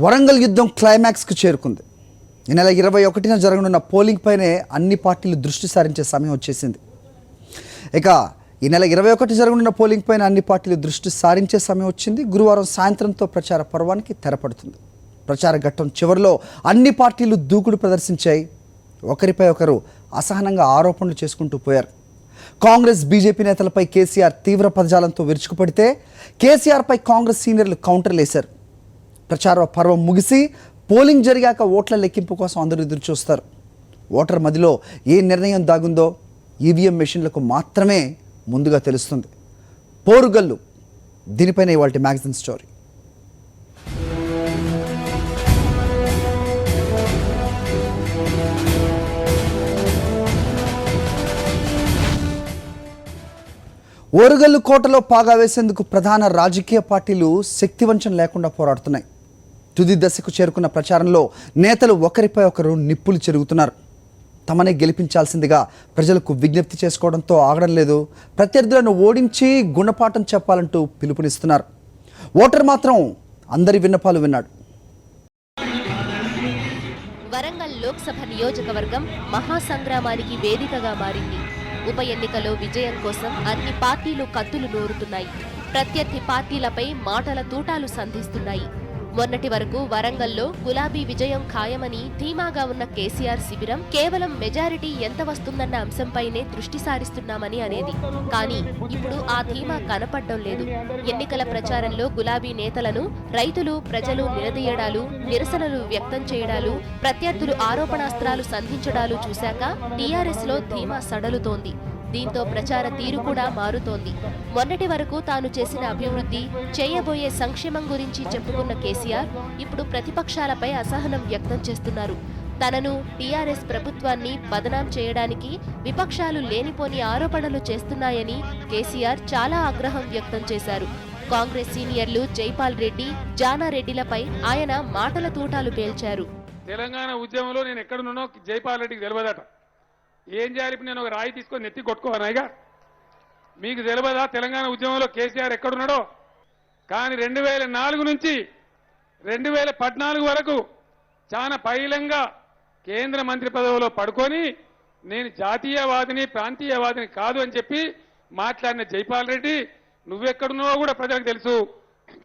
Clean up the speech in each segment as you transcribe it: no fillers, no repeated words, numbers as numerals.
వరంగల్ యుద్ధం క్లైమాక్స్కు చేరుకుంది. ఈ నెల 21న జరగనున్న పోలింగ్ పైనే అన్ని పార్టీలు దృష్టి సారించే సమయం వచ్చేసింది. ఇక ఈ నెల 21 జరగనున్న పోలింగ్ పైన అన్ని పార్టీలు దృష్టి సారించే సమయం వచ్చింది. గురువారం సాయంత్రంతో ప్రచార పర్వానికి తెరపడుతుంది. ప్రచార ఘట్టం చివరిలో అన్ని పార్టీలు దూకుడు ప్రదర్శించాయి. ఒకరిపై ఒకరు అసహనంగా ఆరోపణలు చేసుకుంటూ పోయారు. కాంగ్రెస్ బీజేపీ నేతలపై కేసీఆర్ తీవ్ర పదజాలంతో విరుచుకుపడితే కేసీఆర్పై కాంగ్రెస్ సీనియర్లు కౌంటర్లు వేశారు. ప్రచార పర్వం ముగిసి పోలింగ్ జరిగాక ఓట్ల లెక్కింపు కోసం అందరూ ఎదురు చూస్తారు. ఓటర్ మధ్యలో ఏ నిర్ణయం దాగుందో ఈవీఎం మెషిన్లకు మాత్రమే ముందుగా తెలుస్తుంది. పోరుగల్లు దీనిపైన ఇవాల్టి మ్యాగజైన్ స్టోరీ. ఓరుగల్లు కోటలో పాగా వేసేందుకు ప్రధాన రాజకీయ పార్టీలు శక్తివంచన లేకుండా పోరాడుతున్నాయి. తుది దశకు చేరుకున్న ప్రచారంలో నేతలు ఒకరిపై ఒకరు నిప్పులు చెరుగుతున్నారు. తమనే గెలిపించాల్సిందిగా ప్రజలకు విజ్ఞప్తి చేసుకోవడంతో ఆగడం లేదు. ప్రత్యర్థులను ఓడించి గుణపాఠం చెప్పాలంటూ పిలుపునిస్తున్నారు. ఓటర్ మాత్రం అందరి విన్నపాలు విన్నాడు. వరంగల్ లోక్సభ నియోజకవర్గం మహాసంగ్రామానికి వేదికగా మారింది. ఉప ఎన్నికలో విజయం కోసం అన్ని పార్టీలు కత్తులు నూరుతున్నాయి. ప్రత్యర్థి పార్టీలపై మాటల తూటాలు సంధిస్తున్నాయి. మొన్నటి వరకు వరంగల్లో గులాబీ విజయం ఖాయమని ధీమాగా ఉన్న కేసీఆర్ శిబిరం కేవలం మెజారిటీ ఎంత వస్తుందన్న అంశంపైనే దృష్టి సారిస్తున్నామని అనేది. కానీ ఇప్పుడు ఆ ధీమా కనపడడం లేదు. ఎన్నికల ప్రచారంలో గులాబీ నేతలను రైతులు, ప్రజలు నిలదీయడాలు, నిరసనలు వ్యక్తం చేయడాలు, ప్రత్యర్థులు ఆరోపణాస్త్రాలు సంధించడాలు చూశాక టీఆర్ఎస్ లో ధీమా సడలుతోంది. దీంతో ప్రచార తీరు కూడా మారుతోంది. మొన్నటి వరకు తాను చేసిన అభివృద్ధి, చేయబోయే సంక్షేమం గురించి చెప్పుకున్న కేసీఆర్ ఇప్పుడు ప్రతిపక్షాలపై అసహనం వ్యక్తం చేస్తున్నారు. తనను, టీఆర్ఎస్ ప్రభుత్వాన్ని బదనాం చేయడానికి విపక్షాలు లేనిపోని ఆరోపణలు చేస్తున్నాయని కేసీఆర్ చాలా ఆగ్రహం వ్యక్తం చేశారు. కాంగ్రెస్ సీనియర్లు జైపాల్ రెడ్డి, జానారెడ్డిలపై ఆయన మాటల తూటాలు పేల్చారు. తెలంగాణ ఉద్యమంలో నేను ఎక్కడున్నానో జైపాల్ రెడ్డికి తెలియదట. ఏం చేయాలి? నేను ఒక రాయి తీసుకొని నెత్తి కొట్టుకోవాలిగా? మీకు తెలియదా తెలంగాణ ఉద్యమంలో కేసీఆర్ ఎక్కడున్నాడో? కానీ 2004 నుంచి 2014 వరకు చాలా పైలంగా కేంద్ర మంత్రి పదవిలో పడుకొని నేను జాతీయవాదిని, ప్రాంతీయవాదిని కాదు అని చెప్పి మాట్లాడిన జైపాల్ రెడ్డి నువ్వెక్కడున్నావో కూడా ప్రజలకు తెలుసు,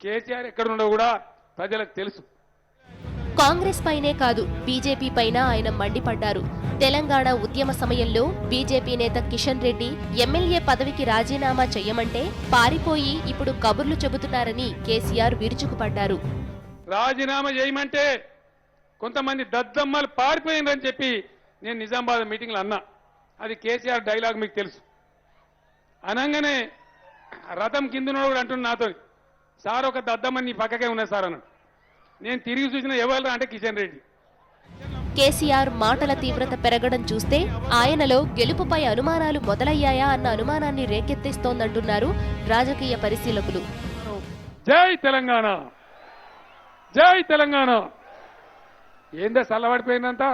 కేసీఆర్ ఎక్కడున్నాడో కూడా ప్రజలకు తెలుసు. కాంగ్రెస్ పైనే కాదు, బీజేపీ పైన ఆయన మండిపడ్డారు. తెలంగాణ ఉద్యమ సమయంలో బీజేపీ నేత కిషన్ రెడ్డి ఎమ్మెల్యే పదవికి రాజీనామా చేయమంటే పారిపోయి ఇప్పుడు కబుర్లు చెబుతున్నారని కేసీఆర్ విరుచుకుపడ్డారు. రాజీనామా చేయమంటే కొంతమంది దద్దమ్మలు పారిపోయిందని చెప్పి నేను నిజామాబాద్ మీటింగ్లో అన్నా. అది కేసీఆర్ డైలాగ్ మీకు తెలుసు. అనగానే రథం కిందనోడు కూడా అంటున్నా నాతో, సార్ ఒక దద్దమ్మని నీ పక్కకే ఉన్నా సార్ అన్నాడు. నేను తిరిగి చూసిన ఎవరు అంటే కిషన్ రెడ్డి. కేసీఆర్ మాటల తీవ్రత పెరగడం చూస్తే ఆయనలో గెలుపుపై అనుమానాలు మొదలయ్యాయా అన్న అనుమానాన్ని రేకెత్తిస్తోందంటున్నారు రాజకీయ పరిశీలకులు. జై తెలంగాణ, జై తెలంగాణ. ఏందా చల్లబడిపోయిందంతా?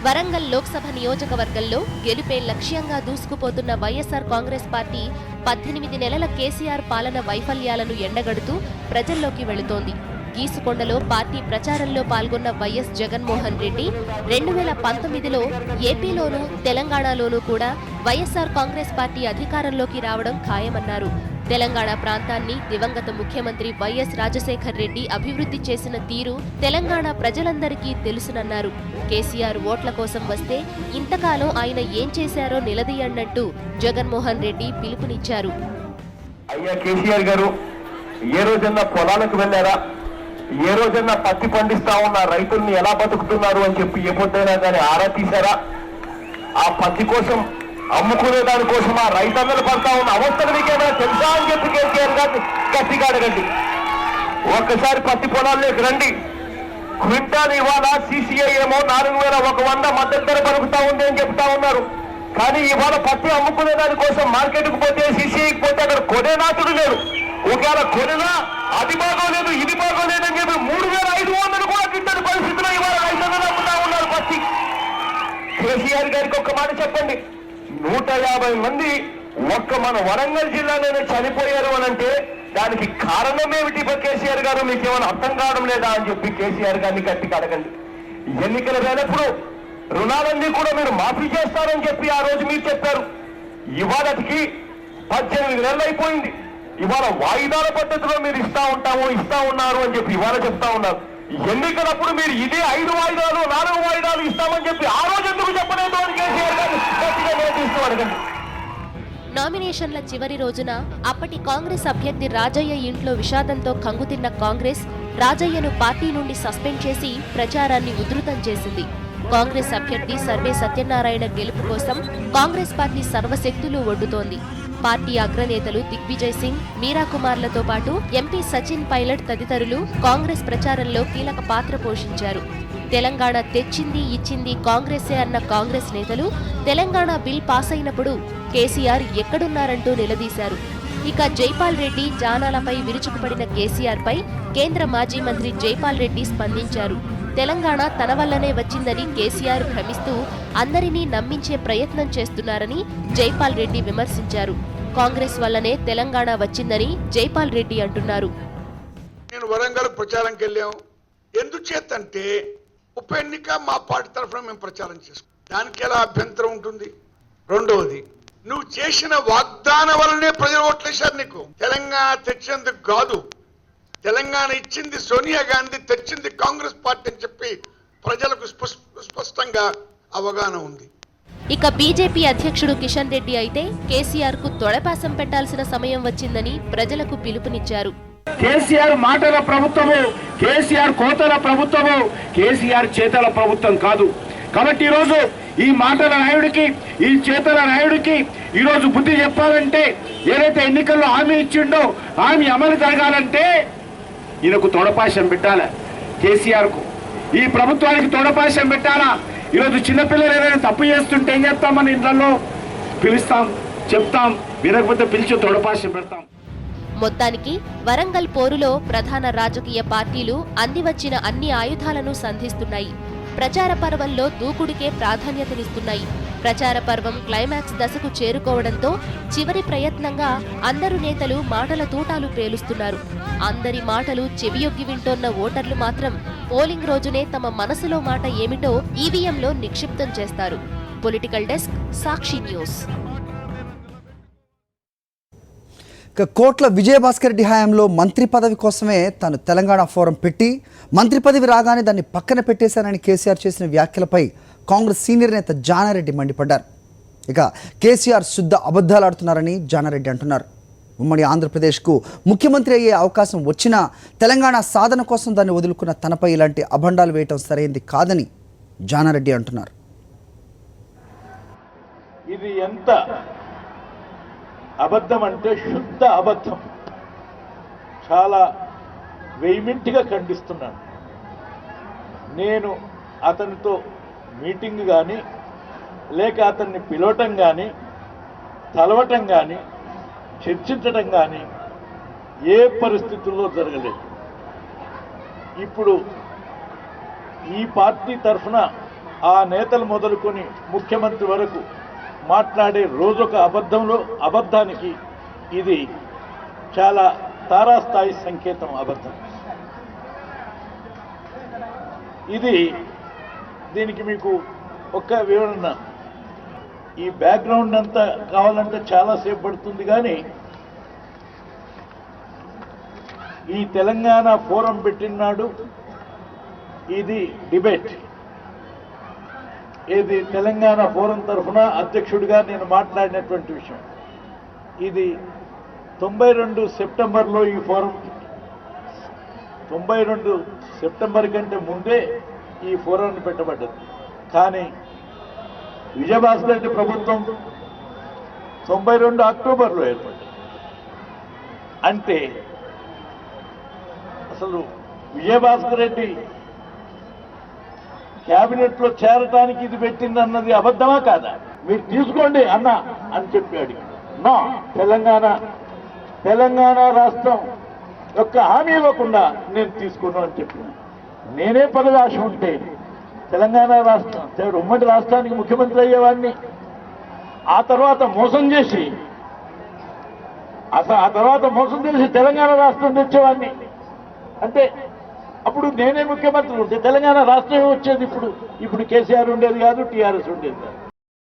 వరంగల్ లోక్సభ నియోజకవర్గంలో గెలుపే లక్ష్యంగా దూసుకుపోతున్న వైఎస్ఆర్ కాంగ్రెస్ పార్టీ 18 నెలల కేసీఆర్ పాలన వైఫల్యాలను ఎండగడుతూ ప్రజల్లోకి వెళుతోంది. గీసుకొండలో పార్టీ ప్రచారంలో పాల్గొన్న వైఎస్ జగన్మోహన్ రెడ్డి 2019లో ఏపీలోనూ తెలంగాణలోనూ కూడా వైఎస్ఆర్ కాంగ్రెస్ పార్టీ అధికారంలోకి రావడం ఖాయమన్నారు. తెలంగాణ ప్రాంతాన్ని దివంగత ముఖ్యమంత్రి వైఎస్ రాజశేఖర్ రెడ్డి అభివృద్ధి చేసిన తీరు తెలంగాణ ప్రజలందరికీ తెలుసునన్నారు. కేసీఆర్ ఓట్ల కోసం వస్తే ఇంతకాలం ఆయన ఏం చేశారో నిలదీయండంటూ జగన్మోహన్ రెడ్డి పిలుపునిచ్చారు. అయ్యా కేసీఆర్ గారు, ఏ రోజన్నా పొలాలకు వెళ్ళారా? ఏ రోజన్నా పత్తి పండిస్తా ఉన్న రైతుల్ని ఎలా బతుకుతున్నారు అని చెప్పి ఏ పొద్దైనా కానీ ఆరా తీశారా? ఆ పత్తి కోసం అమ్ముకునే దానికోసం ఆ రైతన్నలు పడతా ఉన్న అవస్థలు మీకేమైనా తెలుసా అని చెప్పి కేసీఆర్ గారు గట్టిగా అడగండి. ఒక్కసారి పత్తి పొలాల్లోకి రండి. క్వింటాల్ ఇవాళ CCI ఏమో 4100 మద్దతు ధర పలుకుతా ఉంది అని చెప్తా ఉన్నారు. కానీ ఇవాళ పత్తి అమ్ముకునే దానికోసం మార్కెట్కు పోతే, CCIకి పోతే అక్కడ కొనేనాథుడు లేడు. ఒకవేళ కొనినా అది బాగోలేదు, ఇది బాగోలేదు అని చెప్పి 3500 కూడా గిట్టని పరిస్థితిలో ఇవాళ రైతులు అమ్ముతా ఉన్నారు పత్తి. కేసీఆర్ గారికి ఒక్క మాట చెప్పండి. 150 మంది ఒక్క మన వరంగల్ జిల్లాలోనే చనిపోయారు అనంటే దానికి కారణం ఏమిటి కేసీఆర్ గారు? మీకేమైనా అర్థం కావడం లేదా అని చెప్పి కేసీఆర్ గారిని గట్టిగా అడగండి. ఎన్నికల వేళప్పుడు రుణాలన్నీ కూడా మీరు మాఫీ చేస్తారని చెప్పి ఆ రోజు మీరు చెప్పారు. ఇవాళకి 18 నెలలు అయిపోయింది. ఇవాళ వాయిదాల పద్ధతిలో మీరు ఇస్తా ఉన్నారు అని చెప్పి ఇవాళ చెప్తా ఉన్నారు. ఎన్నికలప్పుడు మీరు ఇదే 5 వాయిదాలు 4 వాయిదాలు ఇస్తామని చెప్పి ఆ రోజు ఎందుకు చెప్పలేదు అని కేసీఆర్ గారు గట్టిగా నిలదీస్తూ అడగండి. నామినేషన్ల చివరి రోజున అప్పటి కాంగ్రెస్ అభ్యర్థి రాజయ్య ఇంట్లో విషాదంతో కంగుతిన్న కాంగ్రెస్ రాజయ్యను పార్టీ నుండి సస్పెండ్ చేసి ప్రచారాన్ని ఉధృతం చేసింది. కాంగ్రెస్ అభ్యర్థి సర్వే సత్యనారాయణ గెలుపు కోసం కాంగ్రెస్ పార్టీ సర్వశక్తులు ఒడ్డుతోంది. పార్టీ అగ్రనేతలు దిగ్విజయ్ సింగ్, మీరా కుమార్లతో పాటు ఎంపీ సచిన్ పైలట్ తదితరులు కాంగ్రెస్ ప్రచారంలో కీలక పాత్ర పోషించారు. తెలంగాణ తెచ్చింది ఇచ్చింది కాంగ్రెసే అన్న కాంగ్రెస్ నేతలు తెలంగాణ బిల్ పాస్ అయినప్పుడు కేసీఆర్ ఎక్కడున్నారంటూ నిలదీశారు. ఇక జైపాల్ రెడ్డి జానాలపై విరుచుకుపడిన కేసీఆర్ పై కేంద్ర మాజీ మంత్రి జైపాల్ రెడ్డి స్పందించారు. తెలంగాణ తన వల్లనే వచ్చిందని కేసీఆర్ భ్రమిస్తూ అందరినీ నమ్మించే ప్రయత్నం చేస్తున్నారని జైపాల్ రెడ్డి విమర్శించారు. కాంగ్రెస్ వల్లనే తెలంగాణ వచ్చిందని జైపాల్ రెడ్డి అంటున్నారు. నేను వరంగల్ ప్రచారంకి వెళ్ళాం. ఎందుచేతంటే ఉప ఎన్నిక మా పార్టీ తరఫున మేము ప్రచారం చేసుకున్నాం. దానికి ఎలా అభ్యంతరం ఉంటుంది? రెండవది, నువ్వు చేసిన వాగ్దానం వల్లనే ప్రజలు ఓట్లేశారు నీకు. తెలంగాణ తెచ్చేందుకు కాదు, తెలంగాణ ఇచ్చింది సోనియా గాంధీ, తెచ్చింది కాంగ్రెస్ పార్టీ అని చెప్పి ప్రజలకు స్పష్టంగా అవగాహన ఉంది. ఇక బీజేపీ అధ్యక్షుడు కిషన్ రెడ్డి అయితే కేసీఆర్ కు తొడపాసం పెట్టాల్సిన సమయం వచ్చిందని ప్రజలకు పిలుపునిచ్చారు. కేసీఆర్ మాటల ప్రభుత్వము, కేసీఆర్ కోతల ప్రభుత్వము, కేసీఆర్ చేతల ప్రభుత్వం కాదు. కాబట్టి ఈరోజు ఈ మాటల నాయుడికి, ఈ చేతల నాయుడికి ఈరోజు బుద్ధి చెప్పాలంటే, ఏదైతే ఎన్నికల్లో హామీ ఇచ్చిండో హామీ అమలు జరగాలంటే ఈయనకు తొడపాశం పెట్టాలా? కేసీఆర్కు, ఈ ప్రభుత్వానికి తొడపాశం పెట్టాలా? ఈరోజు చిన్నపిల్లలు ఏదైనా తప్పు చేస్తుంటే ఏం చేస్తామని ఇంట్లో పిలుస్తాం, చెప్తాం, వినకపోతే పిలిచి తొడపాశం పెడతాం. మొత్తానికి వరంగల్ పోరులో ప్రధాన రాజకీయ పార్టీలు అందివచ్చిన అన్ని ఆయుధాలను సంధిస్తున్నాయి. ప్రచార పర్వంలో దూకుడికే ప్రాధాన్యతనిస్తున్నాయి. ప్రచార పర్వం క్లైమాక్స్ దశకు చేరుకోవడంతో చివరి ప్రయత్నంగా అందరు నేతలు మాటల తూటాలు పేలుస్తున్నారు. అందరి మాటలు చెవియొగ్గి వింటోన్న ఓటర్లు మాత్రం పోలింగ్ రోజునే తమ మనసులో మాట ఏమిటో ఈవీఎంలో నిక్షిప్తం చేస్తారు. పొలిటికల్ డెస్క్, సాక్షి న్యూస్. కోట్ల విజయభాస్కర్ రెడ్డి హయాంలో మంత్రి పదవి కోసమే తాను తెలంగాణ ఫోరం పెట్టి మంత్రి పదవి రాగానే దాన్ని పక్కన పెట్టేశారని కేసీఆర్ చేసిన వ్యాఖ్యలపై కాంగ్రెస్ సీనియర్ నేత జానారెడ్డి మండిపడ్డారు. ఇక కేసీఆర్ శుద్ధ అబద్ధాలు ఆడుతున్నారని జానారెడ్డి అంటున్నారు. ఉమ్మడి ఆంధ్రప్రదేశ్కు ముఖ్యమంత్రి అయ్యే అవకాశం వచ్చినా తెలంగాణ సాధన కోసం దాన్ని వదులుకున్న తనపై ఇలాంటి అభండాలు వేయటం సరైంది కాదని జానారెడ్డి అంటున్నారు. ఇది ఎంత అబద్ధం అంటే శుద్ధ అబద్ధం. చాలా వెయ్యిమింటిగా ఖండిస్తున్నాను. నేను అతనితో మీటింగ్ కానీ లేక అతన్ని పిలవటం కానీ కలవటం కానీ చర్చించడం కానీ ఏ పరిస్థితుల్లో జరగలేదు. ఇప్పుడు ఈ పార్టీ తరఫున ఆ నేతలు మొదలుకొని ముఖ్యమంత్రి వరకు మాట్లాడే రోజొక అబద్ధానికి ఇది చాలా తారాస్థాయి సంకేతం. అబద్ధం ఇది. దీనికి మీకు ఒక్క వివరణ, ఈ బ్యాక్గ్రౌండ్ అంతా కావాలంటే చాలాసేపు పడుతుంది. కానీ ఈ తెలంగాణ ఫోరం పెట్టినాడు ఇది డిబేట్. ఇది తెలంగాణ ఫోరం తరఫున అధ్యక్షుడిగా నేను మాట్లాడినటువంటి విషయం. ఇది 92 సెప్టెంబర్లో ఈ ఫోరం, 92 సెప్టెంబర్ కంటే ముందే ఈ ఫోరాన్ని పెట్టబడ్డది. కానీ విజయభాస్కర్ రెడ్డి ప్రభుత్వం 92 అక్టోబర్లో ఏర్పడ్డది. అంటే అసలు విజయభాస్కర్ రెడ్డి క్యాబినెట్లో చేరటానికి ఇది పెట్టింది అన్నది అబద్ధమా కాదా? మీరు తీసుకోండి అన్న అని చెప్పాడు. నా తెలంగాణ రాష్ట్రం యొక్క హామీ ఇవ్వకుండా నేను తీసుకున్నాను అని చెప్పిన. నేనే పదవి ఆశ ఉంటే తెలంగాణ రాష్ట్రం ఉమ్మడి రాష్ట్రానికి ముఖ్యమంత్రి అయ్యేవాడిని. ఆ తర్వాత మోసం చేసి అసలు ఆ తర్వాత మోసం తెలిసి తెలంగాణ రాష్ట్రం తెచ్చేవాడిని. అంటే అప్పుడు నేనే ముఖ్యమంత్రి ఉంటే తెలంగాణ రాష్ట్రమే వచ్చేది. ఇప్పుడు కేసీఆర్ ఉండేది కాదు, టీఆర్ఎస్ ఉండేది కాదు.